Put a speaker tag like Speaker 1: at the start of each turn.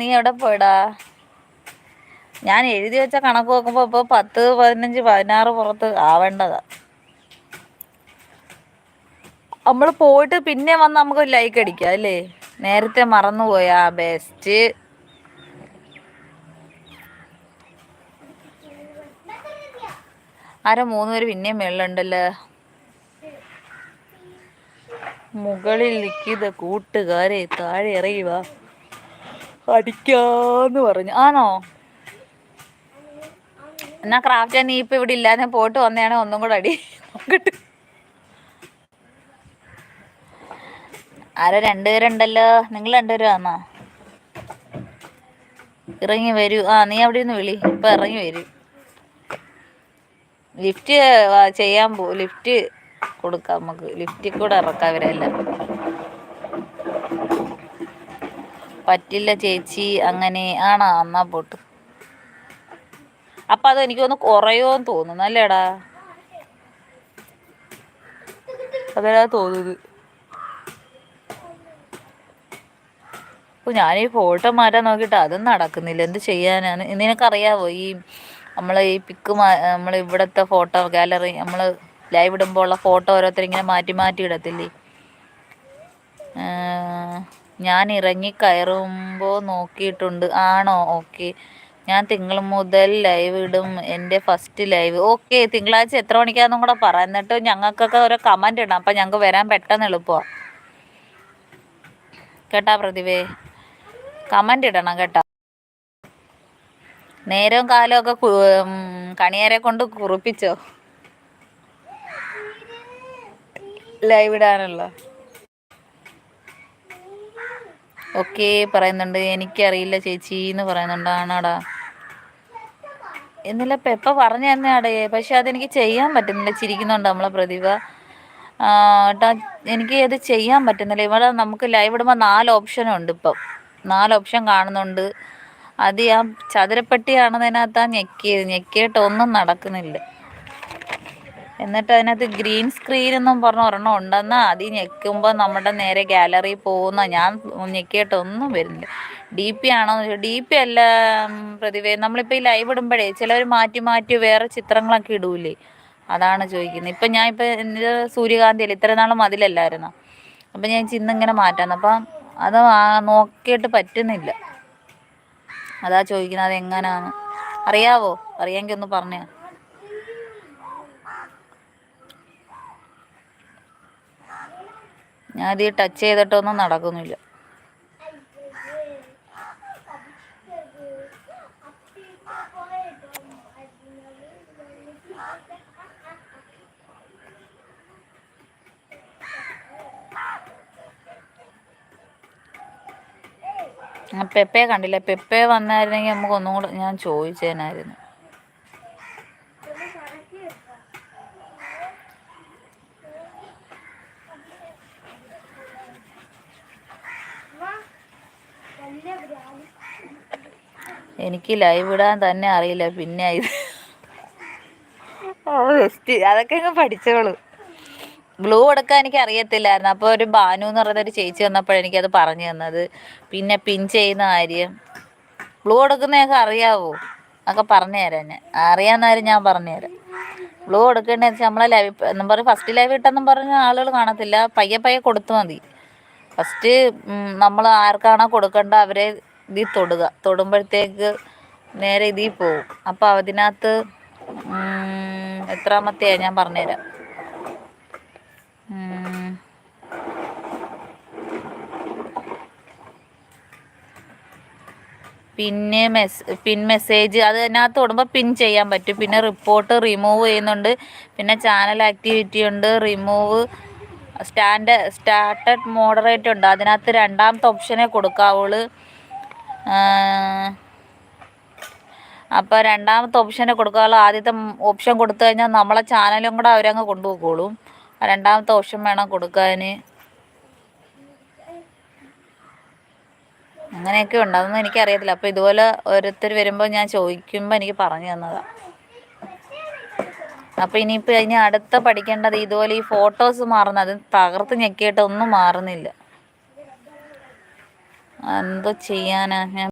Speaker 1: നീ എവിടെ പോയടാ? ഞാൻ എഴുതി വെച്ച കണക്ക് നോക്കുമ്പോ ഇപ്പൊ 10, 15, 16 പുറത്ത് ആവേണ്ടതാ. നമ്മള് പോയിട്ട് പിന്നെ വന്ന് നമുക്ക് ലൈക്ക് അടിക്കാം അല്ലേ? നേരത്തെ മറന്നുപോയാ ബെസ്റ്റ്. ആരോ 3 പേര് പിന്നെയും മേളിലുണ്ടല്ലോ. മുകളിൽ നിൽക്കുന്ന കൂട്ടുകാരെ താഴെ ഇറങ്ങി വാ, അടിക്കാന്ന് പറഞ്ഞു. ആണോ? എന്നാ ക്രാഫ്റ്റ് നീ ഇപ്പൊ ഇവിടെ ഇല്ലാതെ പോയിട്ട് വന്നതാണ്. ഒന്നും കൂടെ അടി നോക്കട്ടെ. ആരോ 2 പേരുണ്ടല്ലോ. നിങ്ങൾ 2 പേരും ആണോ? ഇറങ്ങി വരൂ. നീ അവിടെ നിന്ന് വിളി, ഇപ്പൊ ഇറങ്ങി വരൂ. ലിഫ്റ്റ് ചെയ്യാൻ ലിഫ്റ്റ് കൊടുക്കാം നമുക്ക്. ലിഫ്റ്റിൽ കൂടെ ഇറക്കാം ഇവരെല്ലാം. പറ്റില്ല ചേച്ചി അങ്ങനെ ആണോ? എന്നാ പോട്ട്. അപ്പൊ അത് എനിക്കൊന്ന് കുറയോന്ന് തോന്നുന്നു അല്ലേടാ? അതാ തോന്നുന്നത്. ഞാനീ ഫോട്ടോ മാറ്റാൻ നോക്കിയിട്ട് അതും നടക്കുന്നില്ല. എന്ത് ചെയ്യാനാണ്? നിനക്കറിയാവോ ഈ നമ്മളെ ഈ പിക്ക് നമ്മൾ ഇവിടുത്തെ ഫോട്ടോ ഗാലറി നമ്മൾ ലൈവ് ഇടുമ്പോൾ ഉള്ള ഫോട്ടോ ഓരോരുത്തരിങ്ങനെ മാറ്റി മാറ്റി ഇടത്തില്ലേ? ഞാൻ ഇറങ്ങി കയറുമ്പോൾ നോക്കിയിട്ടുണ്ട്. ആണോ? ഓക്കെ, ഞാൻ തിങ്കൾ മുതൽ ലൈവ് ഇടും. എൻ്റെ ഫസ്റ്റ് ലൈവ്. ഓക്കെ, തിങ്കളാഴ്ച എത്ര മണിക്കാന്നും കൂടെ പറ. എന്നിട്ട് ഞങ്ങൾക്കൊക്കെ ഓരോ കമൻറ്റ് ഇടാം. അപ്പം ഞങ്ങൾക്ക് വരാൻ പെട്ടെന്ന് എളുപ്പമാണ് കേട്ടാ പ്രതിഭേ. കമൻറ്റ് ഇടണം കേട്ടോ. നേരവും കാലവും ഒക്കെ കണിയാരെ കൊണ്ട് കുറിപ്പിച്ചോ ലൈവ് ഇടാനുള്ള. ഓക്കെ പറയുന്നുണ്ട്. എനിക്കറിയില്ല ചേച്ചി എന്ന് പറയുന്നുണ്ട്. ആണോടാ? എന്നില്ല പെപ്പ പറഞ്ഞു തന്നെയാടേ, പക്ഷെ അതെനിക്ക് ചെയ്യാൻ പറ്റുന്നില്ല. ചിരിക്കുന്നുണ്ട് നമ്മളെ പ്രതിഭ. എനിക്ക് അത് ചെയ്യാൻ പറ്റുന്നില്ല. ഇവിടെ നമുക്ക് ലൈവ് ഇടുമ്പോൾ 4 ഓപ്ഷനുണ്ട്. ഇപ്പം 4 ഓപ്ഷൻ കാണുന്നുണ്ട്. അത് ഞാൻ ചതുരപ്പെട്ടിയാണെന്നതിനകത്താ ഞെക്കിയിട്ട് ഒന്നും നടക്കുന്നില്ല. എന്നിട്ട് അതിനകത്ത് ഗ്രീൻ സ്ക്രീൻ എന്നും പറഞ്ഞ ഒരെണ്ണം ഉണ്ടെന്നാ. അത് ഞെക്കുമ്പോൾ നമ്മുടെ നേരെ ഗാലറി പോകുന്ന. ഞാൻ ഞെക്കിയിട്ടൊന്നും വരുന്നില്ല. ഡി പി ആണോ? ഡി പി അല്ല പ്രതിഭേ. നമ്മളിപ്പോൾ ഈ ലൈവ് ഇടുമ്പോഴേ ചിലവർ മാറ്റി മാറ്റി വേറെ ചിത്രങ്ങളൊക്കെ ഇടൂലേ? അതാണ് ചോദിക്കുന്നത്. ഇപ്പം ഞാൻ ഇപ്പം എൻ്റെ സൂര്യകാന്തി അല്ലേ, ഇത്ര നാളും അതിലല്ലായിരുന്നു. അപ്പം ഞാൻ ഇന്നിങ്ങനെ മാറ്റാന്ന്. അപ്പം അത് നോക്കിയിട്ട് പറ്റുന്നില്ല. അതാ ചോദിക്കുന്നത് അതെങ്ങനെയാണ്. അറിയാവോ? അറിയാമെങ്കിൽ ഒന്ന് പറഞ്ഞേ. ഞാനത് ടച്ച് ചെയ്തിട്ടൊന്നും നടക്കുന്നില്ല. പെപ്പയെ കണ്ടില്ല. പെപ്പയെ വന്നായിരുന്നെങ്കിൽ നമുക്ക് ഒന്നും കൂടെ ഞാൻ ചോദിച്ചേനായിരുന്നു. എനിക്ക് ലൈവ് ഇടാൻ തന്നെ അറിയില്ല. പിന്നെ ഇത് ബെസ്റ്റ്. അതൊക്കെ അങ്ങ് പഠിച്ചോളൂ. ഗ്ലൂ എടുക്കാൻ എനിക്ക് അറിയത്തില്ലായിരുന്നു. അപ്പോൾ ഒരു ബാനു എന്ന് പറയുന്നൊരു ചേച്ചി വന്നപ്പോഴാണ് എനിക്കത് പറഞ്ഞു തന്നത്. പിന്നെ പിൻ ചെയ്യുന്ന കാര്യം, ഗ്ലൂ എടുക്കുന്നതൊക്കെ അറിയാവോ? അതൊക്കെ പറഞ്ഞു തരാം. ഞാൻ അറിയാവുന്നവരും ഞാൻ പറഞ്ഞു തരാം. ഗ്ലൂ എടുക്കേണ്ടതെന്ന് വെച്ചാൽ നമ്മളെ ലൈവ് എന്നും പറഞ്ഞ് ഫസ്റ്റ് ലൈവ് ഇട്ടെന്നും പറഞ്ഞ ആളുകൾ കാണത്തില്ല. പയ്യെ പയ്യെ കൊടുത്തു മതി. ഫസ്റ്റ് നമ്മൾ ആർക്കാണോ കൊടുക്കേണ്ട അവരെ ഇതിൽ തൊടുമ്പോഴത്തേക്ക് നേരെ ഇതിൽ പോവും. അപ്പോൾ അതിനകത്ത് എത്രാമത്തെയാണ് ഞാൻ പറഞ്ഞുതരാം. പിന്നെ പിൻ മെസ്സേജ് അതിനകത്ത് തൊടുമ്പോൾ പിൻ ചെയ്യാൻ പറ്റും. പിന്നെ റിപ്പോർട്ട് റിമൂവ് ചെയ്യുന്നുണ്ട്. പിന്നെ ചാനൽ ആക്ടിവിറ്റി ഉണ്ട്. റിമൂവ് സ്റ്റാർട്ടഡ് മോഡറേറ്റ് ഉണ്ട്. അതിനകത്ത് 2ാമത്തെ ഓപ്ഷനെ കൊടുക്കാവുള്ളൂ. അപ്പോൾ 2ാമത്തെ ഓപ്ഷനെ കൊടുക്കാവുള്ളൂ. ആദ്യത്തെ ഓപ്ഷൻ കൊടുത്തു കഴിഞ്ഞാൽ നമ്മളെ ചാനലും കൂടെ അവരങ്ങ് കൊണ്ടുപോയിക്കോളും. 2ാമത്തെ ഓപ്ഷൻ വേണം കൊടുക്കാൻ. അങ്ങനെയൊക്കെ ഉണ്ട്. അതൊന്നും എനിക്കറിയത്തില്ല. അപ്പോൾ ഇതുപോലെ ഓരോരുത്തർ വരുമ്പോൾ ഞാൻ ചോദിക്കുമ്പോൾ എനിക്ക് പറഞ്ഞു തന്നതാണ്. അപ്പോൾ ഇനിയിപ്പോൾ ഇനി അടുത്ത പഠിക്കേണ്ടത് ഇതുപോലെ ഈ ഫോട്ടോസ് മാറുന്നത്. അത് തകർത്ത് ഞെക്കിയിട്ട് ഒന്നും മാറുന്നില്ല. എന്തോ ചെയ്യാനാ? ഞാൻ